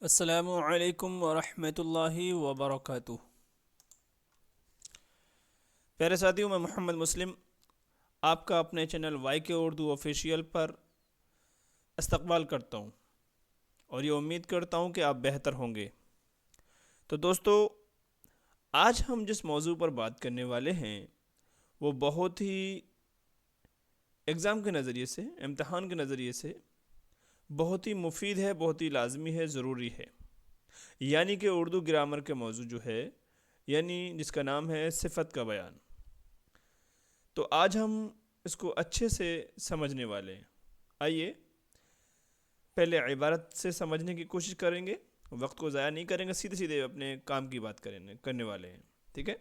السلام علیکم ورحمۃ اللہ وبرکاتہ۔ پیارے ساتھیوں، میں محمد مسلم آپ کا اپنے چینل وائی کے اردو آفیشیل پر استقبال کرتا ہوں اور یہ امید کرتا ہوں کہ آپ بہتر ہوں گے۔ تو دوستو، آج ہم جس موضوع پر بات کرنے والے ہیں وہ بہت ہی امتحان کے نظریے سے بہت ہی مفید ہے، بہت ہی لازمی ہے، ضروری ہے، یعنی کہ اردو گرامر کے موضوع جو ہے، یعنی جس کا نام ہے صفت کا بیان۔ تو آج ہم اس کو اچھے سے سمجھنے والے ہیں۔ آئیے پہلے عبارت سے سمجھنے کی کوشش کریں گے، وقت کو ضائع نہیں کریں گے، سیدھے سیدھے اپنے کام کی بات کرنے والے ہیں، ٹھیک ہے؟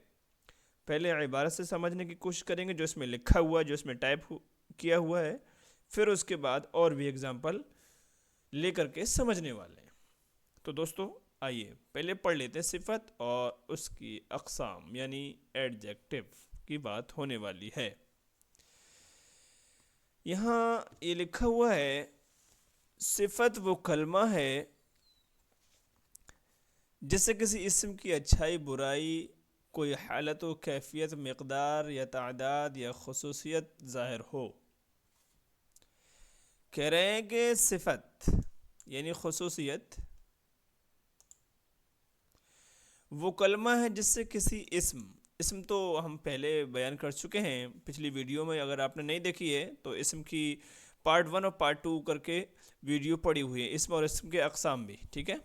پہلے عبارت سے سمجھنے کی کوشش کریں گے، جو اس میں لکھا ہوا ہے، جو اس میں ٹائپ کیا ہوا ہے، پھر اس کے بعد اور بھی اگزامپل لے کر کے سمجھنے والے ہیں۔ تو دوستو آئیے پہلے پڑھ لیتے ہیں صفت اور اس کی اقسام یعنی ایڈجیکٹو کی بات ہونے والی ہے۔ یہاں یہ لکھا ہوا ہے، صفت وہ کلمہ ہے جس سے کسی اسم کی اچھائی برائی، کوئی حالت و کیفیت، مقدار یا تعداد یا خصوصیت ظاہر ہو۔ کہہ رہے ہیں کہ صفت یعنی خصوصیت وہ کلمہ ہے جس سے کسی اسم تو ہم پہلے بیان کر چکے ہیں پچھلی ویڈیو میں، اگر آپ نے نہیں دیکھی ہے تو اسم کی پارٹ 1 اور پارٹ 2 کر کے ویڈیو پڑی ہوئی ہے، اسم اور اسم کے اقسام بھی، ٹھیک ہے؟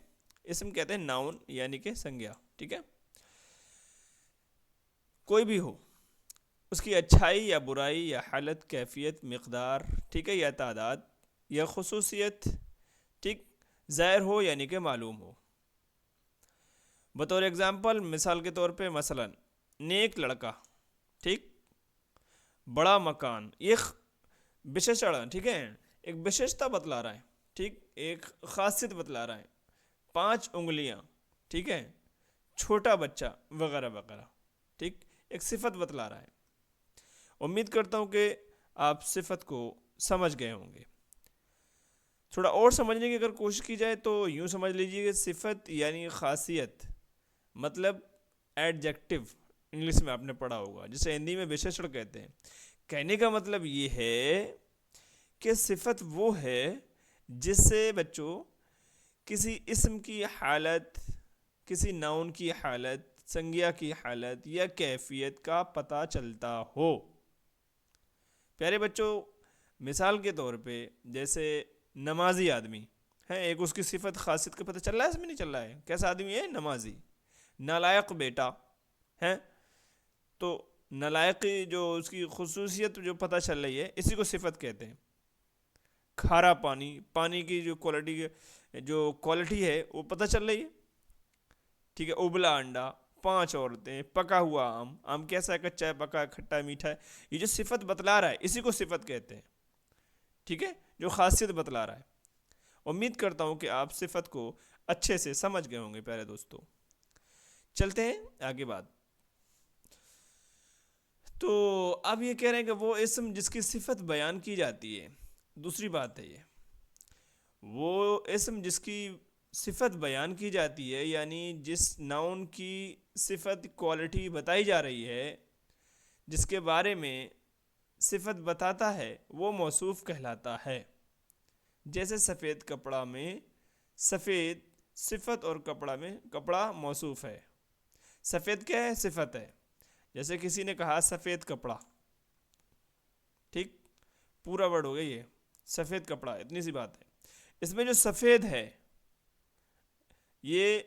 اسم کہتے ہیں ناؤن یعنی کہ سنگیا، ٹھیک ہے؟ کوئی بھی ہو، اس کی اچھائی یا برائی یا حالت، کیفیت، مقدار، ٹھیک ہے، یا تعداد یا خصوصیت، ٹھیک، ظاہر ہو یعنی کہ معلوم ہو۔ بطور اگزامپل، مثال کے طور پہ، مثلا نیک لڑکا، ٹھیک، بڑا مکان، یہ وشیشن، ٹھیک ہے، ایک وشیشتا بتلا رہا ہے، ٹھیک، ایک خاصیت بتلا رہا ہے، 5 انگلیاں، ٹھیک ہے، چھوٹا بچہ وغیرہ وغیرہ، ٹھیک، ایک صفت بتلا رہا ہے۔ امید کرتا ہوں کہ آپ صفت کو سمجھ گئے ہوں گے۔ تھوڑا اور سمجھنے کی اگر کوشش کی جائے تو یوں سمجھ لیجیے کہ صفت یعنی خاصیت، مطلب ایڈجیکٹو، انگلش میں آپ نے پڑھا ہوگا، جسے ہندی میں وشیشن کہتے ہیں۔ کہنے کا مطلب یہ ہے کہ صفت وہ ہے جس سے بچوں کسی اسم کی حالت، کسی ناؤن کی حالت، سنگیا کی حالت یا کیفیت کا پتہ چلتا ہو۔ پیارے بچوں، مثال کے طور پہ جیسے نمازی آدمی ہے، ایک اس کی صفت خاصیت کا پتہ چل رہا ہے، اس میں نہیں چل رہا ہے، کیسا آدمی ہے؟ نمازی۔ نالائق بیٹا ہے، تو نالائقی جو اس کی خصوصیت جو پتہ چل رہی ہے، اسی کو صفت کہتے ہیں۔ کھارا پانی، پانی کی جو کوالٹی ہے وہ پتہ چل رہی ہے، ٹھیک ہے۔ ابلا انڈا، 5 عورتیں، پکا ہوا آم، آم کیسا ہے؟ کچا ہے، پکا ہے، کھٹا ہے، میٹھا ہے، یہ جو صفت بتلا رہا ہے اسی کو صفت کہتے ہیں، ٹھیک ہے، جو خاصیت بتلا رہا ہے۔ امید کرتا ہوں کہ آپ صفت کو اچھے سے سمجھ گئے ہوں گے پیارے دوستو۔ چلتے ہیں آگے بات۔ تو اب یہ کہہ رہے ہیں کہ وہ اسم جس کی صفت بیان کی جاتی ہے، دوسری بات ہے یہ، وہ اسم جس کی صفت بیان کی جاتی ہے، یعنی جس ناؤن کی صفت کوالٹی بتائی جا رہی ہے، جس کے بارے میں صفت بتاتا ہے، وہ موصوف کہلاتا ہے۔ جیسے سفید کپڑا میں سفید صفت اور کپڑا میں کپڑا موصوف ہے۔ سفید کیا ہے؟ صفت ہے۔ جیسے کسی نے کہا سفید کپڑا، ٹھیک، پورا ورڈ ہو گیا یہ، سفید کپڑا، اتنی سی بات ہے۔ اس میں جو سفید ہے یہ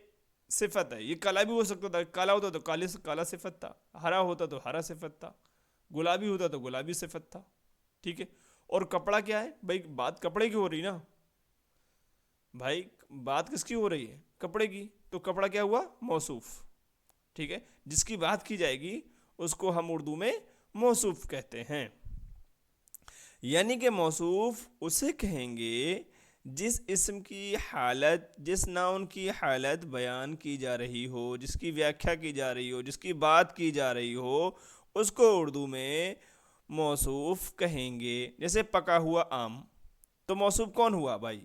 صفت ہے، یہ کالا بھی ہو سکتا تھا، کالا ہوتا تو کالا صفت تھا، ہرا ہوتا تو ہرا صفت تھا، گلابی ہوتا تو گلابی صفت تھا، ٹھیک ہے۔ اور کپڑا کیا ہے بھائی؟ بات کپڑے کی ہو رہی نا بھائی، بات کس کی ہو رہی ہے؟ کپڑے کی، تو کپڑا کیا ہوا؟ موصوف، ٹھیک ہے۔ جس کی بات کی جائے گی اس کو ہم اردو میں موصوف کہتے ہیں، یعنی کہ موصوف اسے کہیں گے جس اسم کی حالت، جس ناؤن کی حالت بیان کی جا رہی ہو، جس کی ویاکھیا کی جا رہی ہو، جس کی بات کی جا رہی ہو، اس کو اردو میں موصوف کہیں گے۔ جیسے پکا ہوا آم، تو موصوف کون ہوا بھائی؟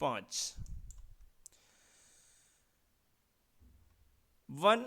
5। 1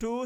2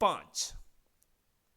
5।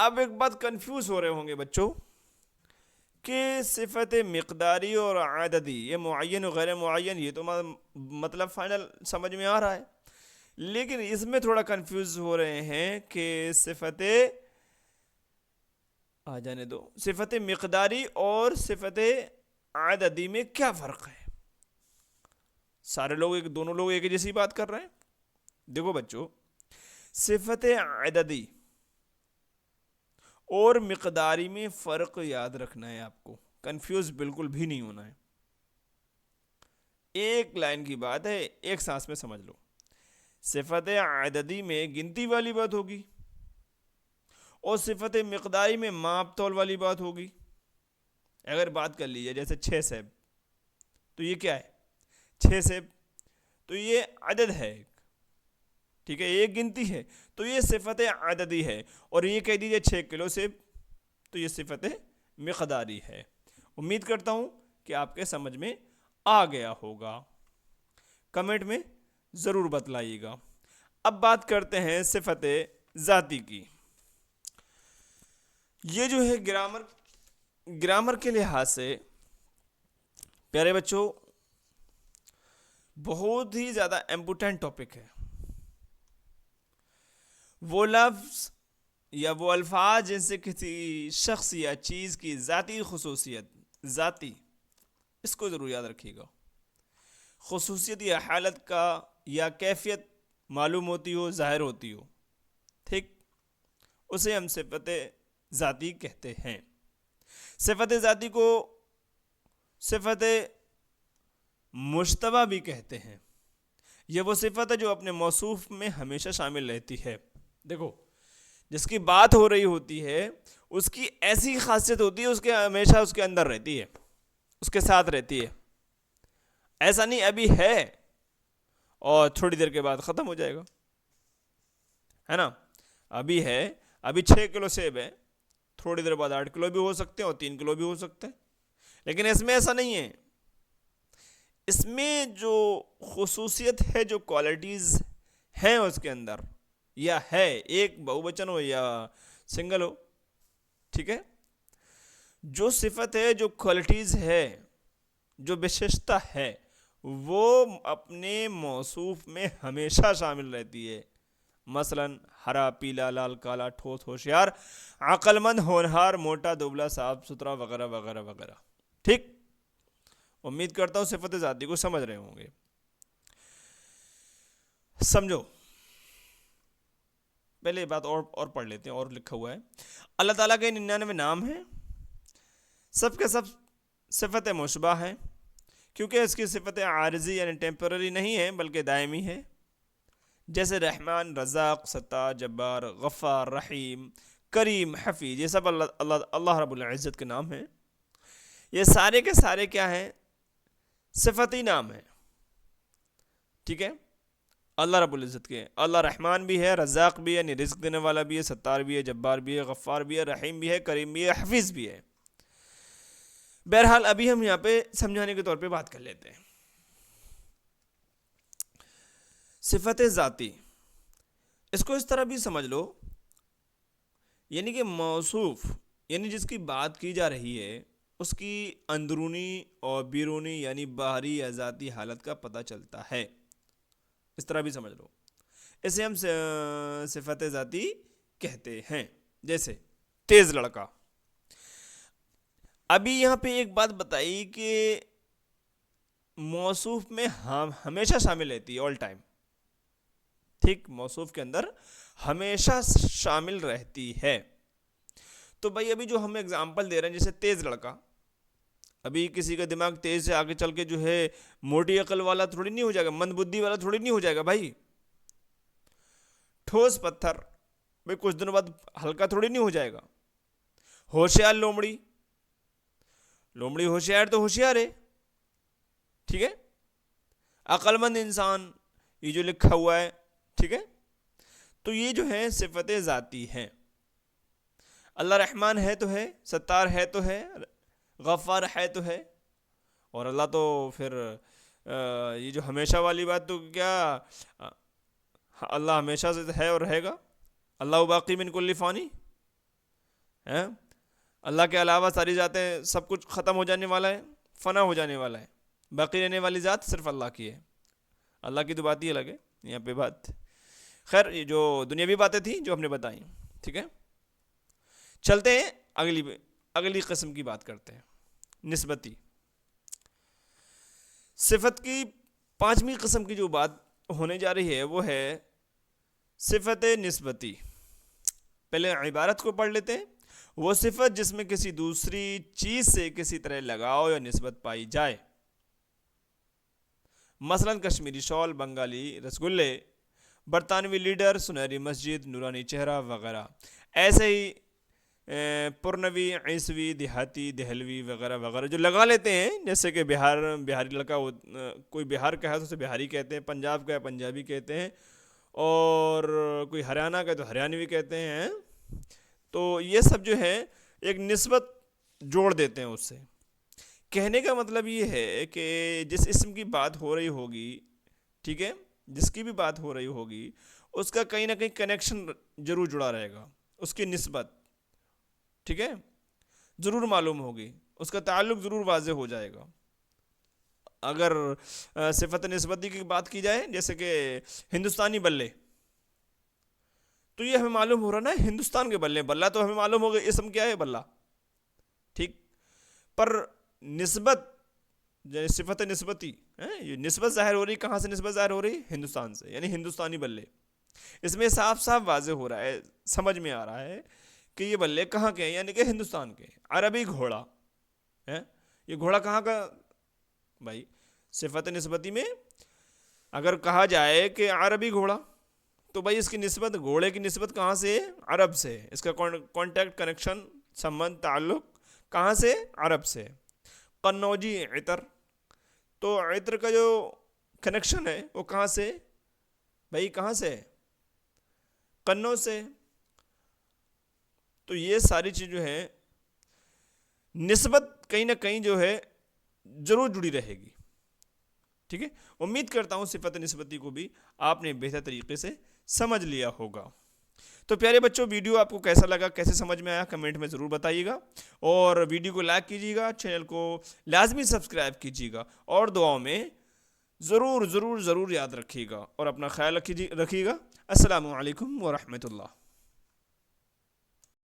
اب ایک بات کنفیوز ہو رہے ہوں گے بچوں کہ صفت مقداری اور عددی یہ معین و غیر معین، یہ تو مطلب فائنل سمجھ میں آ رہا ہے، لیکن اس میں تھوڑا کنفیوز ہو رہے ہیں کہ جانے دو، صفت مقداری اور صفت عددی میں کیا فرق ہے؟ سارے لوگ دونوں لوگ ایک جیسی بات کر رہے ہیں. دیکھو بچوں، صفت عددی اور مقداری میں فرق یاد رکھنا ہے، آپ کو کنفیوز بالکل بھی نہیں ہونا ہے. ایک لائن کی بات ہے، ایک سانس میں سمجھ لو. صفت عددی میں گنتی والی بات ہوگی اور صفت مقداری میں ماپ تول والی بات ہوگی. اگر بات کر لیجیے جیسے 6 سیب، تو یہ کیا ہے؟ 6 سیب تو یہ عدد ہے، ٹھیک ہے، ایک گنتی ہے، تو یہ صفت عددی ہے. اور یہ کہہ دیجیے 6 کلو سیب، تو یہ صفت مقداری ہے. امید کرتا ہوں کہ آپ کے سمجھ میں آ گیا ہوگا. کمنٹ میں ضرور بتلائیے گا. اب بات کرتے ہیں صفت ذاتی کی. یہ جو ہے گرامر کے لحاظ سے پیارے بچوں بہت ہی زیادہ امپورٹنٹ ٹاپک ہے. وہ لفظ یا وہ الفاظ جن سے کسی شخص یا چیز کی ذاتی خصوصیت، ذاتی، اس کو ضرور یاد رکھیے گا، خصوصیت یا حالت کا یا کیفیت معلوم ہوتی ہو، ظاہر ہوتی ہو، ٹھیک، اسے ہم صفت ذاتی کہتے ہیں. صفت ذاتی کو صفت مشتبہ بھی کہتے ہیں. یہ وہ صفت ہے جو اپنے موصوف میں ہمیشہ شامل رہتی ہے. دیکھو، جس کی بات ہو رہی ہوتی ہے اس کی ایسی خاصیت ہوتی ہے، اس کے ہمیشہ اس کے اندر رہتی ہے، اس کے ساتھ رہتی ہے. ایسا نہیں ابھی ہے اور تھوڑی دیر کے بعد ختم ہو جائے گا، ہے نا. ابھی ہے، ابھی 6 کلو سیب ہے، تھوڑی دیر بعد 8 کلو بھی ہو سکتے ہیں اور 3 کلو بھی ہو سکتے ہیں. لیکن اس میں ایسا نہیں ہے. اس میں جو خصوصیت ہے، جو کوالٹیز ہیں اس کے اندر، یا ہے، ایک بہو وچن ہو یا سنگل ہو، ٹھیک ہے، جو صفت ہے، جو کوالٹیز ہے، جو وشیشتا ہے، وہ اپنے موصوف میں ہمیشہ شامل رہتی ہے. مثلا ہرا، پیلا، لال، کالا، ٹھوس، ہوشیار، عقل مند، ہونہار، موٹا، دبلا، صاف ستھرا، وغیرہ وغیرہ وغیرہ. ٹھیک، امید کرتا ہوں صفت ذاتی کو سمجھ رہے ہوں گے. سمجھو، پہلے بات اور پڑھ لیتے ہیں. اور لکھا ہوا ہے اللہ تعالیٰ کے 99 نام ہیں، سب کے سب صفت مشبہ ہیں، کیونکہ اس کی صفت عارضی یعنی ٹیمپرری نہیں ہے بلکہ دائمی ہے. جیسے رحمان، رزاق، ستار، جبار، غفار، رحیم، کریم، حفیظ، یہ سب اللہ رب العزت کے نام ہیں. یہ سارے کے سارے کیا ہیں؟ صفتی نام ہیں، ٹھیک ہے، اللہ رب العزت کے. اللہ رحمان بھی ہے، رزاق بھی ہے یعنی رزق دینے والا بھی ہے، ستار بھی ہے، جبار بھی ہے، غفار بھی ہے، رحیم بھی ہے، کریم بھی ہے، حفیظ بھی ہے. بہرحال ابھی ہم یہاں پہ سمجھانے کے طور پہ بات کر لیتے ہیں. صفت ذاتی، اس کو اس طرح بھی سمجھ لو، یعنی کہ موصوف، یعنی جس کی بات کی جا رہی ہے، اس کی اندرونی اور بیرونی یعنی باہری یا ذاتی حالت کا پتہ چلتا ہے. اس طرح بھی سمجھ لو، اسے ہم صفت ذاتی کہتے ہیں. جیسے تیز لڑکا. ابھی یہاں پہ ایک بات بتائی کہ موصوف میں ہمیشہ شامل رہتی ہے، آل ٹائم، ٹھیک، موصوف کے اندر ہمیشہ شامل رہتی ہے. تو بھائی ابھی جو ہم اگزامپل دے رہے ہیں جیسے تیز لڑکا، ابھی کسی کا دماغ تیز سے آگے چل کے جو ہے موٹی عقل والا تھوڑی نہیں ہو جائے گا، مند بدھی والا تھوڑی نہیں ہو جائے گا بھائی. ٹھوس پتھر بھائی کچھ دنوں بعد ہلکا تھوڑی نہیں ہو جائے گا. ہوشیار لومڑی، لومڑی ہوشیار تو ہوشیار ہے، ٹھیک ہے. عقل مند انسان، یہ جو لکھا ہوا ہے، ٹھیک ہے. تو یہ جو ہے صفت ذاتی ہیں. اللہ رحمان ہے تو ہے، ستار ہے تو ہے، غفار ہے تو ہے، اور اللہ تو پھر یہ جو ہمیشہ والی بات تو کیا، اللہ ہمیشہ سے ہے اور رہے گا. اللہ باقی من کل فانی، ہیں؟ اللہ کے علاوہ ساری ذاتیں سب کچھ ختم ہو جانے والا ہے، فنا ہو جانے والا ہے، باقی رہنے والی ذات صرف اللہ کی ہے۔ اللہ کی تو بات ہی الگ ہے یہاں پہ بات۔ خیر یہ جو دنیاوی باتیں تھیں جو ہم نے بتائیں، ٹھیک ہے، چلتے ہیں اگلی قسم کی بات کرتے ہیں، نسبتی صفت کی پانچویں قسم کی جو بات ہونے جا رہی ہے وہ ہے صفت نسبتی۔ پہلے عبارت کو پڑھ لیتے ہیں۔ وہ صفت جس میں کسی دوسری چیز سے کسی طرح لگاؤ یا نسبت پائی جائے، مثلا کشمیری شال، بنگالی رسگلے، برطانوی لیڈر، سنہری مسجد، نورانی چہرہ وغیرہ۔ ایسے ہی پرنوی، عیسوی، دیہاتی، دہلوی وغیرہ وغیرہ جو لگا لیتے ہیں، جیسے کہ بہاری لڑکا، کوئی بہار کا ہے تو اسے بہاری کہتے ہیں، پنجاب کا ہے پنجابی کہتے ہیں، اور کوئی ہریانہ کا ہے تو ہریانوی کہتے ہیں۔ تو یہ سب جو ہے ایک نسبت جوڑ دیتے ہیں اس سے۔ کہنے کا مطلب یہ ہے کہ جس اسم کی بات ہو رہی ہوگی، ٹھیک ہے، جس کی بھی بات ہو رہی ہوگی، اس کا کہیں نہ کہیں کنیکشن ضرور جڑا رہے گا، اس کی نسبت، ٹھیک ہے، ضرور معلوم ہوگی، اس کا تعلق ضرور واضح ہو جائے گا۔ اگر صفت نسبتی کی بات کی جائے، جیسے کہ ہندوستانی بلے، تو یہ ہمیں معلوم ہو رہا نا ہندوستان کے بلے، بلہ تو ہمیں معلوم ہوگا اسم کیا ہے، بلہ، ٹھیک، پر نسبت صفت نسبتی، یہ نسبت ظاہر ہو رہی، کہاں سے نسبت ظاہر ہو رہی؟ ہندوستان سے، یعنی ہندوستانی بلے۔ اس میں صاف صاف واضح ہو رہا ہے، سمجھ میں آ رہا ہے کہ یہ بلے کہاں کے ہیں، یعنی کہ ہندوستان کے۔ عربی گھوڑا ہے، یہ گھوڑا کہاں کا بھائی؟ صفت نسبتی میں اگر کہا جائے کہ عربی گھوڑا، تو بھائی اس کی نسبت، گھوڑے کی نسبت کہاں سے ہے؟ عرب سے۔ اس کا کانٹیکٹ، کنیکشن، سمبند، تعلق کہاں سے؟ عرب سے۔ قنوجی عطر، تو عطر کا جو کنیکشن ہے وہ کہاں سے بھائی؟ کہاں سے؟ قنو سے۔ تو یہ ساری چیز جو ہے نسبت کہیں نہ کہیں جو ہے ضرور جڑی رہے گی، ٹھیک ہے۔ امید کرتا ہوں صفت نسبتی کو بھی آپ نے بہتر طریقے سے سمجھ لیا ہوگا۔ تو پیارے بچوں، ویڈیو آپ کو کیسا لگا، کیسے سمجھ میں آیا، کمنٹ میں ضرور بتائیے گا، اور ویڈیو کو لائک کیجیے گا، چینل کو لازمی سبسکرائب کیجیے گا، اور دعاؤں میں ضرور ضرور ضرور یاد رکھیے گا، اور اپنا خیال رکھیے گا۔ السلام علیکم ورحمۃ اللہ۔